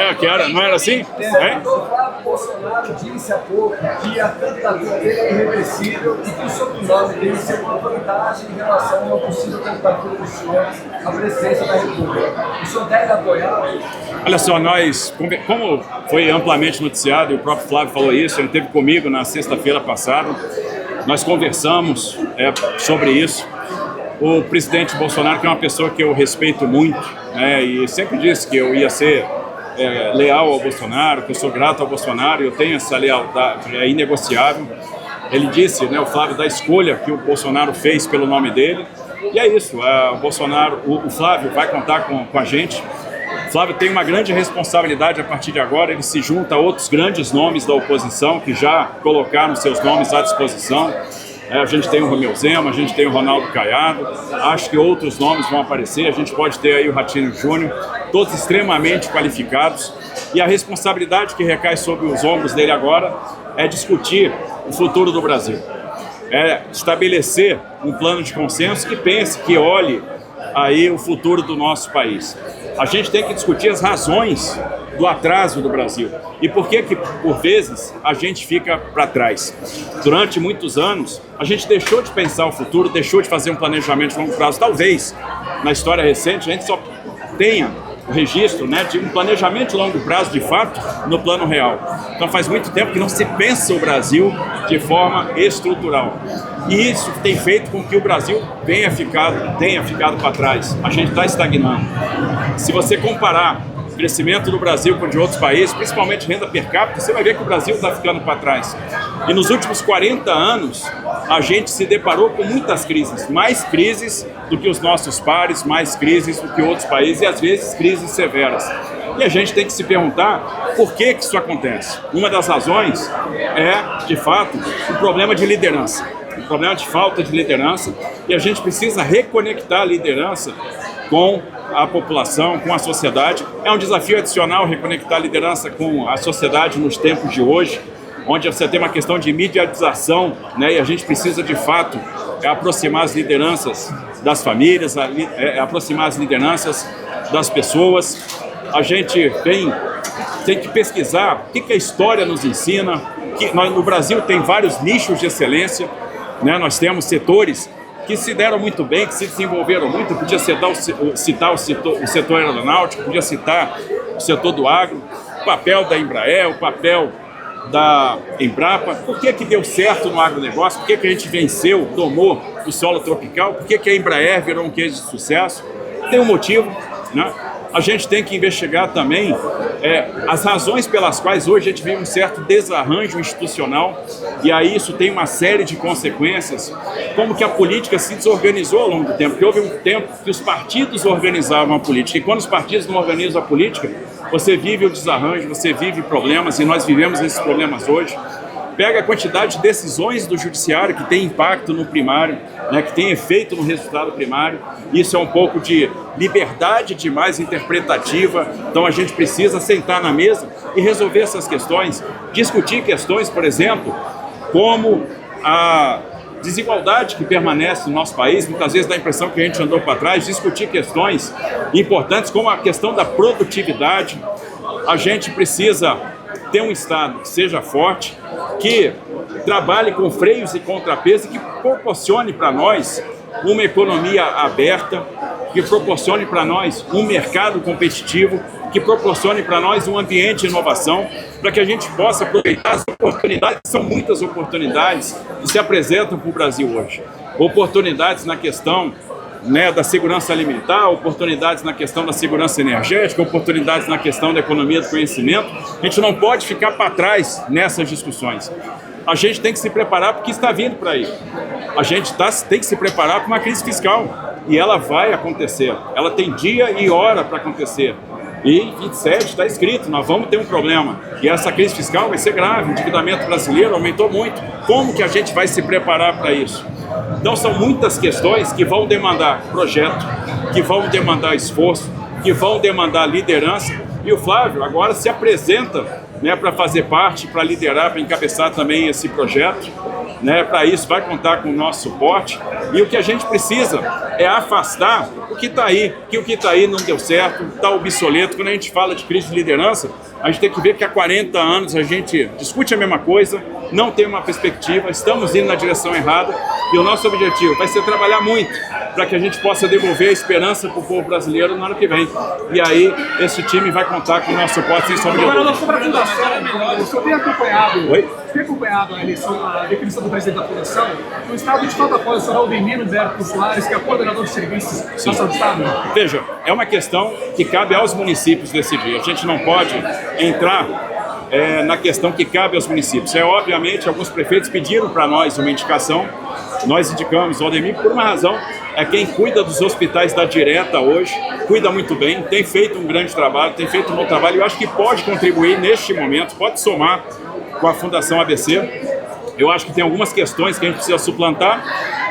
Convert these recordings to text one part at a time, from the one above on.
Não era assim? É? O Flávio Bolsonaro disse há pouco que a candidatura dele é irreversível e que o sobrenome dele seria uma vantagem em relação a uma possível candidatura do senhor à presidência da República. O senhor deve apoiar? Olha só, como foi amplamente noticiado, e o próprio Flávio falou isso, ele esteve comigo na sexta-feira passada, nós conversamos sobre isso. O presidente Bolsonaro, que é uma pessoa que eu respeito muito, e sempre disse que eu ia ser leal ao Bolsonaro, que eu sou grato ao Bolsonaro, eu tenho essa lealdade, é inegociável. Ele disse, o Flávio, da escolha que o Bolsonaro fez pelo nome dele, e é isso, o Flávio vai contar com a gente. O Flávio tem uma grande responsabilidade a partir de agora, ele se junta a outros grandes nomes da oposição que já colocaram seus nomes à disposição. A gente tem o Romeu Zema, a gente tem o Ronaldo Caiado, acho que outros nomes vão aparecer, a gente pode ter aí o Ratinho Júnior, todos extremamente qualificados, e a responsabilidade que recai sobre os ombros dele agora é discutir o futuro do Brasil, é estabelecer um plano de consenso que pense, que olhe aí o futuro do nosso país. A gente tem que discutir as razões do atraso do Brasil e por que, por vezes, a gente fica para trás. Durante muitos anos, a gente deixou de pensar o futuro, deixou de fazer um planejamento de longo prazo. Talvez, na história recente, a gente só tenha o registro de um planejamento de longo prazo, de fato, no plano real. Então faz muito tempo que não se pensa o Brasil de forma estrutural. E isso tem feito com que o Brasil tenha ficado para trás. A gente está estagnando. Se você comparar o crescimento do Brasil com o de outros países, principalmente renda per capita, você vai ver que o Brasil está ficando para trás. E nos últimos 40 anos, a gente se deparou com muitas crises, mais crises do que os nossos pares, mais crises do que outros países e às vezes crises severas. E a gente tem que se perguntar por que isso acontece. Uma das razões é, de fato, um problema de liderança, um problema de falta de liderança, e a gente precisa reconectar a liderança com a população, com a sociedade. É um desafio adicional reconectar a liderança com a sociedade nos tempos de hoje, onde você tem uma questão de mediatização, e a gente precisa, de fato, aproximar as lideranças das famílias, aproximar as lideranças das pessoas. A gente tem que pesquisar o que a história nos ensina. No Brasil tem vários nichos de excelência, nós temos setores que se deram muito bem, que se desenvolveram muito. Podia citar o setor aeronáutico, podia citar o setor do agro, o papel da Embraer, o papel da Embrapa. Por que deu certo no agronegócio? Por que a gente venceu, domou o solo tropical? Por que a Embraer virou um case de sucesso? Tem um motivo, A gente tem que investigar também as razões pelas quais hoje a gente vive um certo desarranjo institucional, e aí isso tem uma série de consequências, como que a política se desorganizou ao longo do tempo, porque houve um tempo que os partidos organizavam a política, e quando os partidos não organizam a política, você vive o desarranjo, você vive problemas, e nós vivemos esses problemas hoje. Pega a quantidade de decisões do judiciário que tem impacto no primário, que tem efeito no resultado primário. Isso é um pouco de liberdade demais interpretativa. Então a gente precisa sentar na mesa e resolver essas questões, discutir questões, por exemplo, como a desigualdade que permanece no nosso país, muitas vezes dá a impressão que a gente andou para trás, discutir questões importantes como a questão da produtividade. A gente precisa ter um Estado que seja forte, que trabalhe com freios e contrapesos e que proporcione para nós uma economia aberta, que proporcione para nós um mercado competitivo, que proporcione para nós um ambiente de inovação, para que a gente possa aproveitar as oportunidades, são muitas oportunidades que se apresentam para o Brasil hoje. Oportunidades na questão da segurança alimentar, oportunidades na questão da segurança energética, oportunidades na questão da economia do conhecimento. A gente não pode ficar para trás nessas discussões. A gente tem que se preparar porque está vindo para aí. A gente tem que se preparar para uma crise fiscal e ela vai acontecer. Ela tem dia e hora para acontecer. E em 27 está escrito, nós vamos ter um problema. E essa crise fiscal vai ser grave, o endividamento brasileiro aumentou muito. Como que a gente vai se preparar para isso? Então são muitas questões que vão demandar projeto, que vão demandar esforço, que vão demandar liderança. E o Flávio agora se apresenta para fazer parte, para liderar, para encabeçar também esse projeto. né? Para isso vai contar com o nosso suporte, e o que a gente precisa é afastar o que está aí, que o que está aí não deu certo, está obsoleto. Quando a gente fala de crise de liderança, a gente tem que ver que há 40 anos a gente discute a mesma coisa, não tem uma perspectiva, estamos indo na direção errada, e o nosso objetivo vai ser trabalhar muito para que a gente possa devolver a esperança para o povo brasileiro no ano que vem. E aí esse time vai contar com o nosso suporte sem sombra de dúvida. Sobre a fundação, o senhor tem acompanhado, Oi? a eleição, a definição do presidente da fundação? O Estado de fato apoia o senhor Aldemir Humberto Soares, que é coordenador de serviços da Nação do Estado? Veja, é uma questão que cabe aos municípios decidir. A gente não pode entrar na questão que cabe aos municípios. Obviamente, alguns prefeitos pediram para nós uma indicação, nós indicamos o Aldemir por uma razão, é quem cuida dos hospitais da Direta hoje, cuida muito bem, tem feito um grande trabalho, tem feito um bom trabalho, e eu acho que pode contribuir neste momento, pode somar com a Fundação ABC. Eu acho que tem algumas questões que a gente precisa suplantar,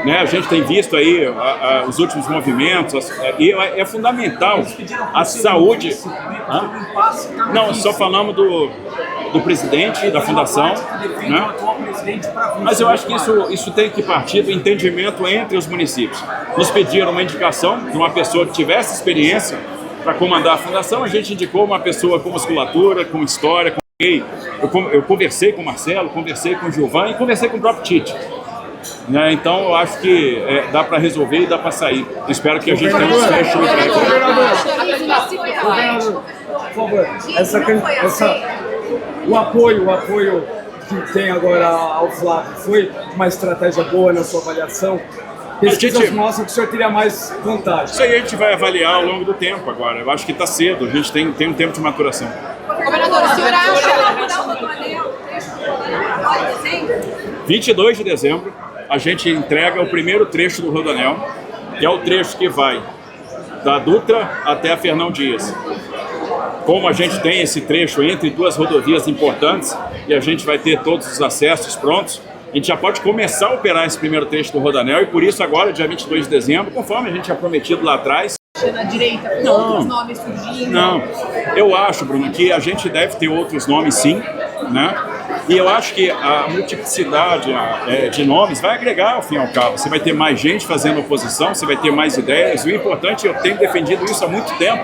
né? A gente tem visto aí os últimos movimentos, e é fundamental a saúde. Não, só falamos do presidente da fundação, né? Mas eu acho que isso tem que partir do entendimento entre os municípios. Nos pediram uma indicação de uma pessoa que tivesse experiência para comandar a fundação, a gente indicou uma pessoa com musculatura, com história, com eu conversei com o Marcelo, conversei com o Gilvan e conversei com o próprio Tite. Né? Então eu acho que dá para resolver e dá para sair. Espero que a gente tenha um desfecho. Por favor, o apoio que tem agora ao Flávio foi uma estratégia boa na sua avaliação? Pesquisas mostram que o senhor teria mais vantagem. Isso aí a gente vai avaliar ao longo do tempo agora. Eu acho que está cedo, a gente tem um tempo de maturação. Governador, o senhor acha que mudar o Rodoanel, 22 de dezembro, a gente entrega o primeiro trecho do Rodoanel, que é o trecho que vai da Dutra até a Fernão Dias. Como a gente tem esse trecho entre duas rodovias importantes e a gente vai ter todos os acessos prontos, a gente já pode começar a operar esse primeiro trecho do Rodoanel, e por isso agora, dia 22 de dezembro, conforme a gente tinha prometido lá atrás, na direita, com outros nomes surgindo? Não, eu acho, Bruno, que a gente deve ter outros nomes sim, né? E eu acho que a multiplicidade de nomes vai agregar ao fim e ao cabo. Você vai ter mais gente fazendo oposição, você vai ter mais ideias. O importante, eu tenho defendido isso há muito tempo,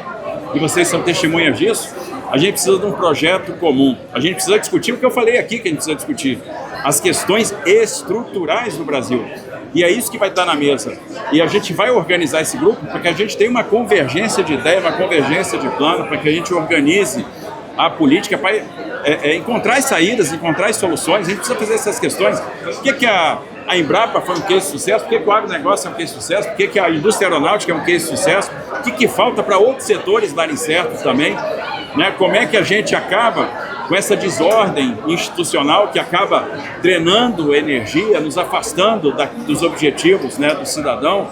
e vocês são testemunhas disso, a gente precisa de um projeto comum. A gente precisa discutir o que eu falei aqui que a gente precisa discutir. As questões estruturais do Brasil. E é isso que vai estar na mesa. E a gente vai organizar esse grupo para que a gente tenha uma convergência de ideia, uma convergência de plano, para que a gente organize a política para encontrar as saídas, encontrar as soluções. A gente precisa fazer essas questões. Por que a Embrapa foi um case de sucesso? Por que o agronegócio é um case de sucesso? Por que a indústria aeronáutica é um case de sucesso? O que falta para outros setores darem certo também? Né? Como é que a gente acaba com essa desordem institucional que acaba drenando energia, nos afastando dos objetivos, né, do cidadão?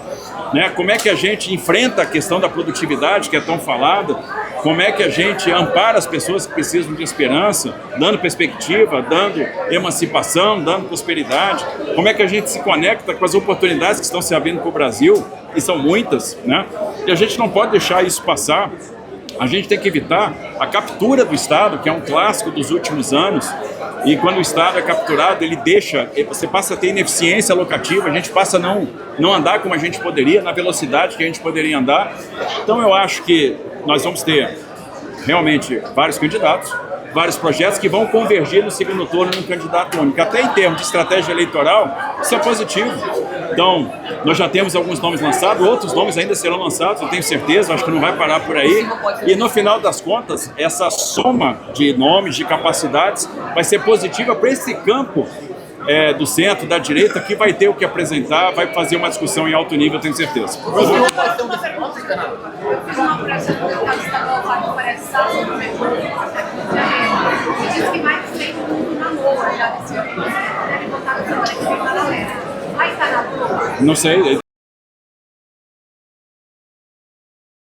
Né? Como é que a gente enfrenta a questão da produtividade que é tão falada? Como é que a gente ampara as pessoas que precisam de esperança, dando perspectiva, dando emancipação, dando prosperidade? Como é que a gente se conecta com as oportunidades que estão se abrindo para o Brasil, e são muitas, né? E a gente não pode deixar isso passar. A gente tem que evitar a captura do Estado, que é um clássico dos últimos anos, e quando o Estado é capturado, você passa a ter ineficiência locativa, a gente passa a não andar como a gente poderia, na velocidade que a gente poderia andar. Então eu acho que nós vamos ter realmente vários candidatos, vários projetos que vão convergir no segundo turno num candidato único. Até em termos de estratégia eleitoral, isso é positivo. Então, nós já temos alguns nomes lançados, outros nomes ainda serão lançados, eu tenho certeza, acho que não vai parar por aí. E no final das contas, essa soma de nomes, de capacidades, vai ser positiva para esse campo do centro, da direita, que vai ter o que apresentar, vai fazer uma discussão em alto nível, eu tenho certeza. Eu fiz uma operação do deputado estadual lá que parece sábado no metrô, e diz que mais de 100 mundo na LOA já desse ano. Deve votar no semana que vem na galera. Vai estar na LOA? Não sei,